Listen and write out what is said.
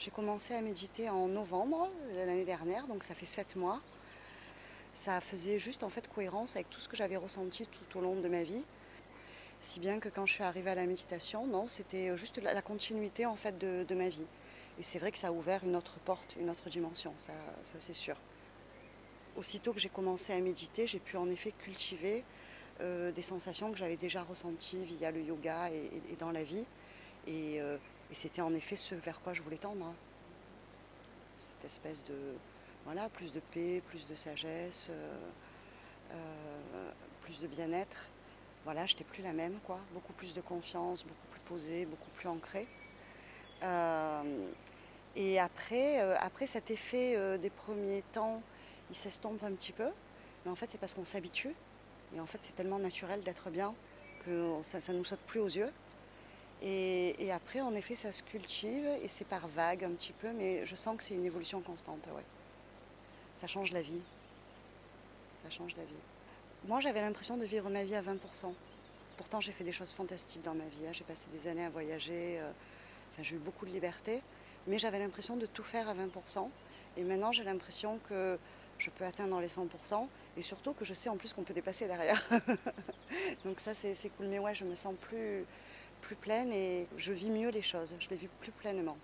J'ai commencé à méditer en novembre de l'année dernière, donc ça fait 7 mois. Ça faisait juste en fait cohérence avec tout ce que j'avais ressenti tout au long de ma vie. Si bien que quand je suis arrivée à la méditation, non, c'était juste la continuité en fait de ma vie. Et c'est vrai que ça a ouvert une autre porte, une autre dimension, ça c'est sûr. Aussitôt que j'ai commencé à méditer, j'ai pu en effet cultiver des sensations que j'avais déjà ressenties via le yoga et dans la vie. Et c'était en effet ce vers quoi je voulais tendre. Cette espèce de, voilà, plus de paix, plus de sagesse, plus de bien-être. Voilà, j'étais plus la même, quoi. Beaucoup plus de confiance, beaucoup plus posée, beaucoup plus ancrée. Euh, après cet effet des premiers temps, il s'estompe un petit peu. Mais en fait, c'est parce qu'on s'habitue. Et en fait, c'est tellement naturel d'être bien que ça ne nous saute plus aux yeux. Et après, en effet, ça se cultive et c'est par vague un petit peu, mais je sens que c'est une évolution constante, ouais. Ça change la vie, ça change la vie. Moi, j'avais l'impression de vivre ma vie à 20%. Pourtant, j'ai fait des choses fantastiques dans ma vie, hein. J'ai passé des années à voyager, enfin, j'ai eu beaucoup de liberté, mais j'avais l'impression de tout faire à 20%. Et maintenant, j'ai l'impression que je peux atteindre les 100% et surtout que je sais en plus qu'on peut dépasser derrière. Donc ça, c'est cool. Mais ouais, je me sens plus pleine et je vis mieux les choses, je les vis plus pleinement.